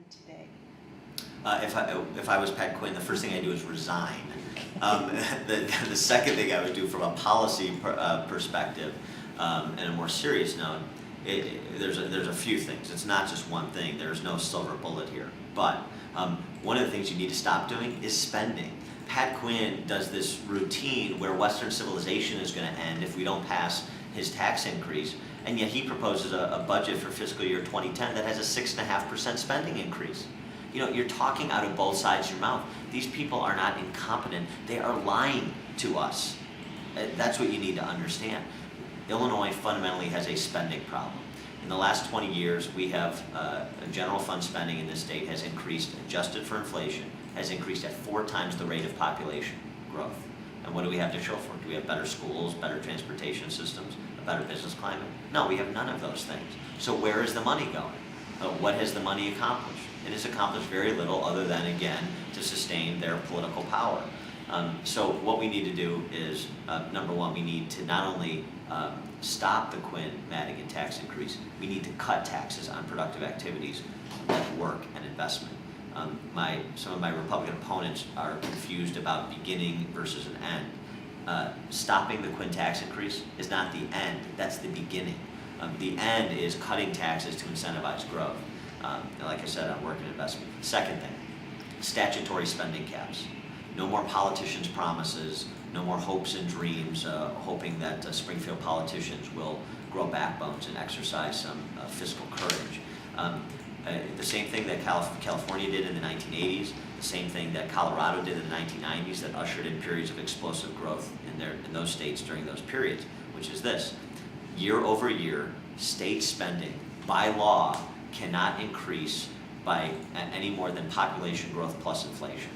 today? If I was Pat Quinn, the first thing I'd do is resign. The second thing I would do from a policy perspective, and a more serious note, there's a few things. It's not just one thing. There's no silver bullet here. But one of the things you need to stop doing is spending. Pat Quinn does this routine where Western civilization is going to end if we don't pass his tax increase, and yet he proposes a budget for fiscal year 2010 that has a 6.5% spending increase. You know, you're talking out of both sides of your mouth. These people are not incompetent. They are lying to us. That's what you need to understand. Illinois fundamentally has a spending problem. In the last 20 years, we have general fund spending in this state has increased, adjusted for inflation, has increased at 4 times the rate of population growth. And what do we have to show for it? Do we have better schools, better transportation systems, a better business climate? No, we have none of those things. So where is the money going? What has the money accomplished? It has accomplished very little other than, again, to sustain their political power. So what we need to do is, number one, we need to not only stop the Quinn-Madigan tax increase, we need to cut taxes on productive activities like work and investment. Some of my Republican opponents are confused about beginning versus an end. Stopping the Quinn tax increase is not the end, that's the beginning. The end is cutting taxes to incentivize growth. Like I said, on work and investment. Second thing, statutory spending caps. No more politicians' promises, no more hopes and dreams, hoping that Springfield politicians will grow backbones and exercise some fiscal courage. The same thing that California did in the 1980s, the same thing that Colorado did in the 1990s that ushered in periods of explosive growth in those states during those periods, which is this. Year over year, state spending, by law, cannot increase by any more than population growth plus inflation.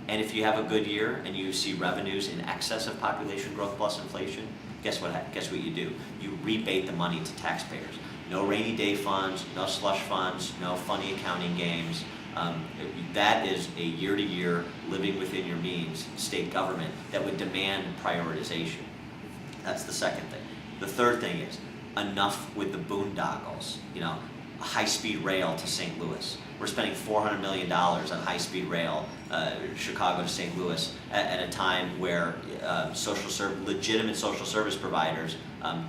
And if you have a good year and you see revenues in excess of population growth plus inflation, guess what you do? You rebate the money to taxpayers. No rainy day funds, no slush funds, no funny accounting games. That is a year-to-year, living within your means state government that would demand prioritization. That's the second thing. The third thing is enough with the boondoggles. You know, high-speed rail to St. Louis. We're spending $400 million on high-speed rail, Chicago to St. Louis, at a time where legitimate social service providers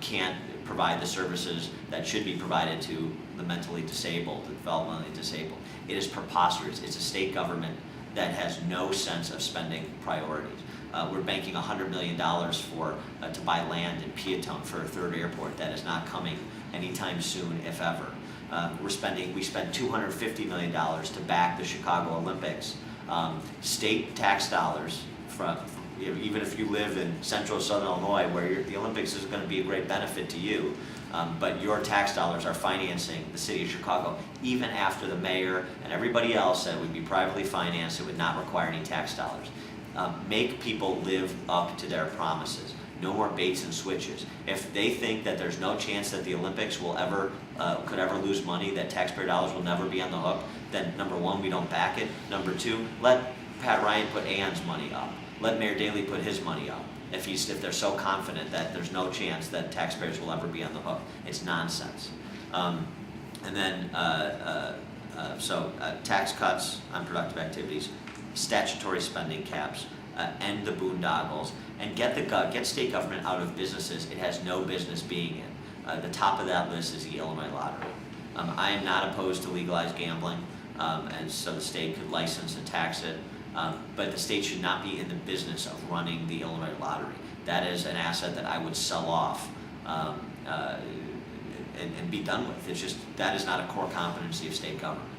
can't provide the services that should be provided to the mentally disabled, the developmentally disabled. It is preposterous. It's a state government that has no sense of spending priorities. We're banking $100 million to buy land in Peatone for a third airport that is not coming anytime soon, if ever. We spend $250 million to back the Chicago Olympics. State tax dollars, even if you live in central southern Illinois, where the Olympics is going to be a great benefit to you, but your tax dollars are financing the city of Chicago, even after the mayor and everybody else said it would be privately financed, it would not require any tax dollars. Make people live up to their promises. No more baits and switches. If they think that there's no chance that the Olympics will could ever lose money, that taxpayer dollars will never be on the hook, then number one, we don't back it. Number two, let Pat Ryan put Ann's money up. Let Mayor Daley put his money up. If they're so confident that there's no chance that taxpayers will ever be on the hook, it's nonsense. Tax cuts on productive activities, statutory spending caps, end the boondoggles, and get state government out of businesses it has no business being in. The top of that list is the Illinois lottery. I am not opposed to legalized gambling, and so the state could license and tax it, but the state should not be in the business of running the Illinois lottery. That is an asset that I would sell off and be done with. It's just, that is not a core competency of state government.